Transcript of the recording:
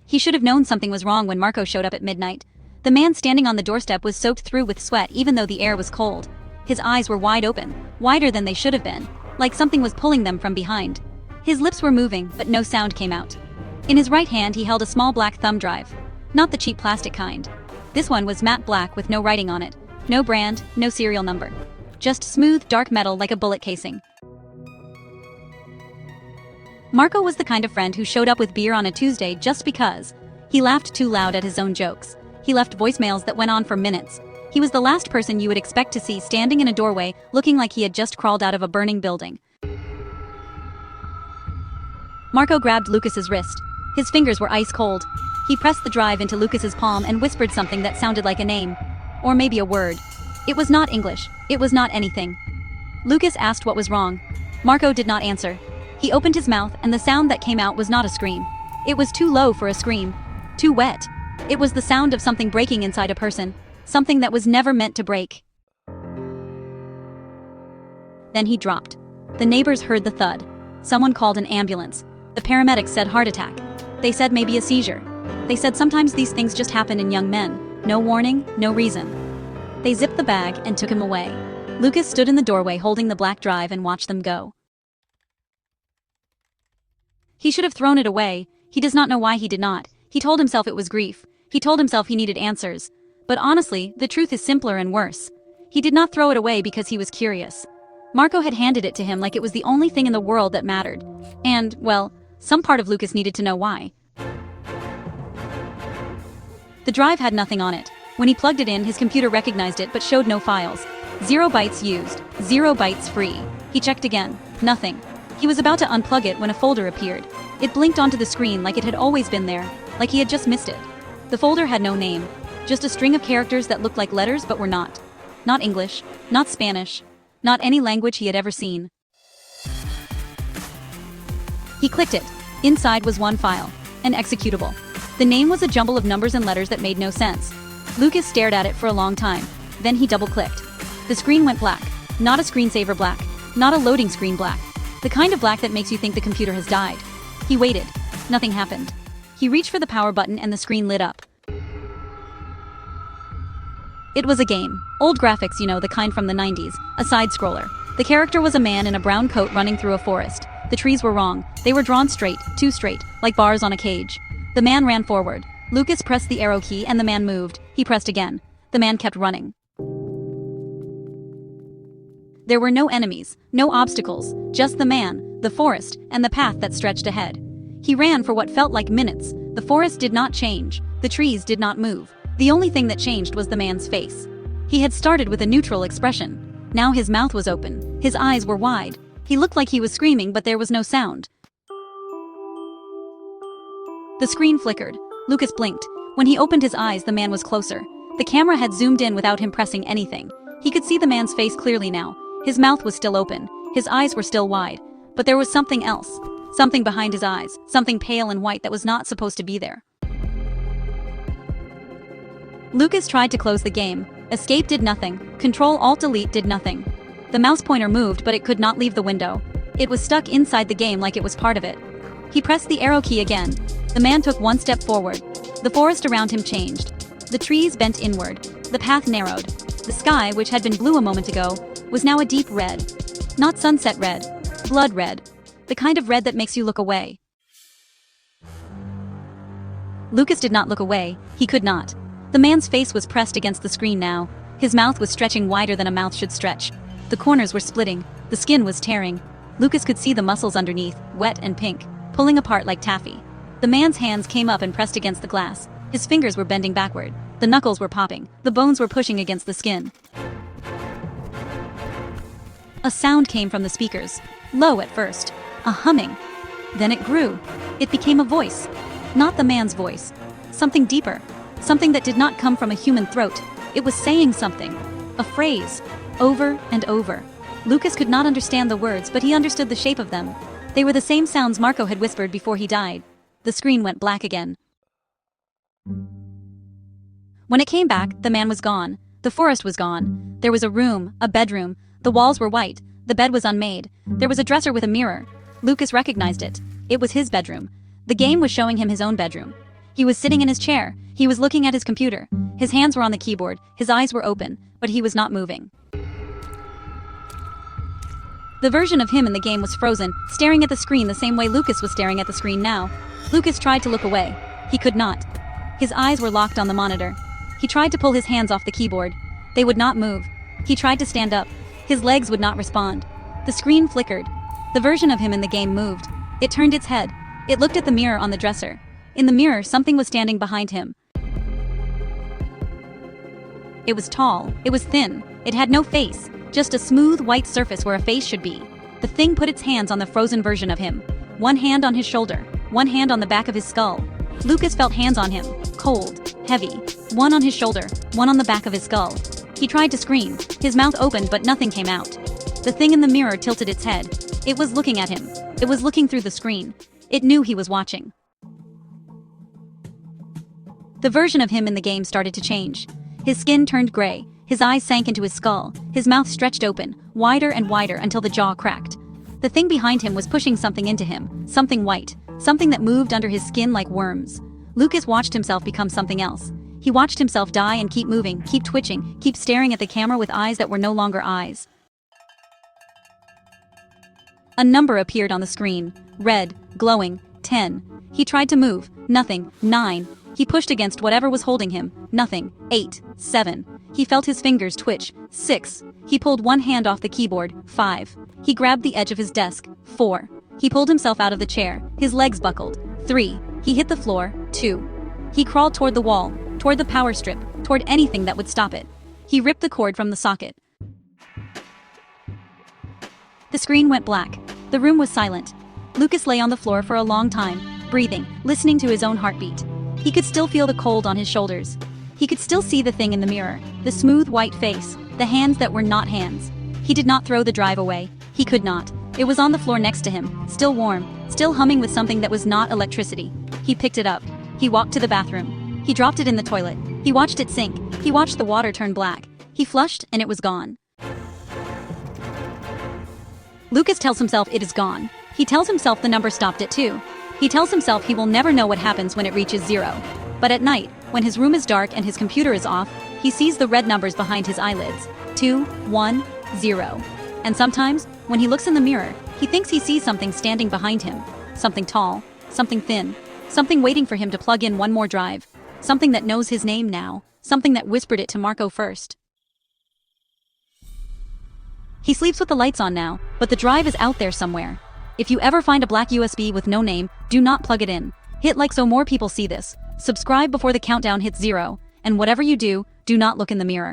He should have known something was wrong when Marco showed up at midnight. The man standing on the doorstep was soaked through with sweat even though the air was cold. His eyes were wide open, wider than they should have been, like something was pulling them from behind. His lips were moving, but no sound came out. In his right hand he held a small black thumb drive. Not the cheap plastic kind. This one was matte black with no writing on it. No brand, no serial number. Just smooth, dark metal like a bullet casing. Marco was the kind of friend who showed up with beer on a Tuesday just because. He laughed too loud at his own jokes. He left voicemails that went on for minutes. He was the last person you would expect to see standing in a doorway looking like he had just crawled out of a burning building. Marco grabbed Lucas's wrist. His fingers were ice cold. He pressed the drive into Lucas's palm and whispered something that sounded like a name. Or maybe a word. It was not English. It was not anything. Lucas asked what was wrong. Marco did not answer. He opened his mouth and the sound that came out was not a scream. It was too low for a scream. Too wet. It was the sound of something breaking inside a person. Something that was never meant to break. Then he dropped. The neighbors heard the thud. Someone called an ambulance. The paramedics said heart attack. They said maybe a seizure. They said sometimes these things just happen in young men. No warning, no reason. They zipped the bag and took him away. Lucas stood in the doorway holding the black drive and watched them go. He should have thrown it away. He does not know why he did not. He told himself it was grief. He told himself he needed answers. But honestly, the truth is simpler and worse. He did not throw it away because he was curious. Marco had handed it to him like it was the only thing in the world that mattered. And, well, some part of Lucas needed to know why. The drive had nothing on it. When he plugged it in, his computer recognized it but showed no files. 0 bytes used, 0 bytes free. He checked again. Nothing. He was about to unplug it when a folder appeared. It blinked onto the screen like it had always been there, like he had just missed it. The folder had no name, just a string of characters that looked like letters but were not. Not English, not Spanish, not any language he had ever seen. He clicked it. Inside was one file, an executable. The name was a jumble of numbers and letters that made no sense. Lucas stared at it for a long time. Then he double-clicked. The screen went black. Not a screensaver black. Not a loading screen black. The kind of black that makes you think the computer has died. He waited. Nothing happened. He reached for the power button and the screen lit up. It was a game. Old graphics, you know, the kind from the 90s. A side-scroller. The character was a man in a brown coat running through a forest. The trees were wrong. They were drawn straight, too straight, like bars on a cage. The man ran forward. Lucas pressed the arrow key and the man moved. He pressed again. The man kept running. There were no enemies, no obstacles, just the man, the forest, and the path that stretched ahead. He ran for what felt like minutes. The forest did not change. The trees did not move. The only thing that changed was the man's face. He had started with a neutral expression. Now his mouth was open. His eyes were wide. He looked like he was screaming, but there was no sound. The screen flickered. Lucas blinked. When he opened his eyes, the man was closer. The camera had zoomed in without him pressing anything. He could see the man's face clearly now. His mouth was still open. His eyes were still wide. But there was something else. Something behind his eyes. Something pale and white that was not supposed to be there. Lucas tried to close the game. Escape did nothing. Control-Alt-Delete did nothing. The mouse pointer moved, but it could not leave the window. It was stuck inside the game like it was part of it. He pressed the arrow key again. The man took one step forward. The forest around him changed. The trees bent inward. The path narrowed. The sky, which had been blue a moment ago, was now a deep red. Not sunset red. Blood red. The kind of red that makes you look away. Lucas did not look away. He could not. The man's face was pressed against the screen now. His mouth was stretching wider than a mouth should stretch. The corners were splitting. The skin was tearing. Lucas could see the muscles underneath, wet and pink, pulling apart like taffy. The man's hands came up and pressed against the glass. His fingers were bending backward. The knuckles were popping. The bones were pushing against the skin. A sound came from the speakers. Low at first. A humming. Then it grew. It became a voice. Not the man's voice. Something deeper. Something that did not come from a human throat. It was saying something. A phrase. Over and over. Lucas could not understand the words, but he understood the shape of them. They were the same sounds Marco had whispered before he died. The screen went black again. When it came back, the man was gone. The forest was gone. There was a room, a bedroom. The walls were white. The bed was unmade. There was a dresser with a mirror. Lucas recognized it. It was his bedroom. The game was showing him his own bedroom. He was sitting in his chair. He was looking at his computer. His hands were on the keyboard. His eyes were open, but he was not moving. The version of him in the game was frozen, staring at the screen the same way Lucas was staring at the screen now. Lucas tried to look away. He could not. His eyes were locked on the monitor. He tried to pull his hands off the keyboard. They would not move. He tried to stand up. His legs would not respond. The screen flickered. The version of him in the game moved. It turned its head. It looked at the mirror on the dresser. In the mirror, something was standing behind him. It was tall. It was thin. It had no face. Just a smooth white surface where a face should be. The thing put its hands on the frozen version of him. One hand on his shoulder. One hand on the back of his skull. Lucas felt hands on him. Cold. Heavy. One on his shoulder. One on the back of his skull. He tried to scream. His mouth opened but nothing came out. The thing in the mirror tilted its head. It was looking at him. It was looking through the screen. It knew he was watching. The version of him in the game started to change. His skin turned gray. His eyes sank into his skull. His mouth stretched open, wider and wider until the jaw cracked. The thing behind him was pushing something into him, something white, something that moved under his skin like worms. Lucas watched himself become something else. He watched himself die and keep moving, keep twitching, keep staring at the camera with eyes that were no longer eyes. A number appeared on the screen. Red, glowing, 10. He tried to move. Nothing. 9. He pushed against whatever was holding him. Nothing. 8. 7. He felt his fingers twitch. 6. He pulled one hand off the keyboard. 5. He grabbed the edge of his desk. 4. He pulled himself out of the chair. His legs buckled. 3. He hit the floor. 2. He crawled toward the wall, toward the power strip, toward anything that would stop it. He ripped the cord from the socket. The screen went black. The room was silent. Lucas lay on the floor for a long time, breathing, listening to his own heartbeat. He could still feel the cold on his shoulders. He could still see the thing in the mirror, the smooth white face, the hands that were not hands. He did not throw the drive away. He could not. It was on the floor next to him, still warm, still humming with something that was not electricity. He picked it up. He walked to the bathroom. He dropped it in the toilet. He watched it sink. He watched the water turn black. He flushed and it was gone. Lucas tells himself it is gone. He tells himself the number stopped at 2. He tells himself he will never know what happens when it reaches 0. But at night, when his room is dark and his computer is off, he sees the red numbers behind his eyelids. 2, 1, 0. And sometimes, when he looks in the mirror, he thinks he sees something standing behind him. Something tall, something thin, something waiting for him to plug in one more drive. Something that knows his name now, something that whispered it to Marco first. He sleeps with the lights on now, but the drive is out there somewhere. If you ever find a black USB with no name, do not plug it in. Hit like so more people see this. Subscribe before the countdown hits 0, and whatever you do, do not look in the mirror.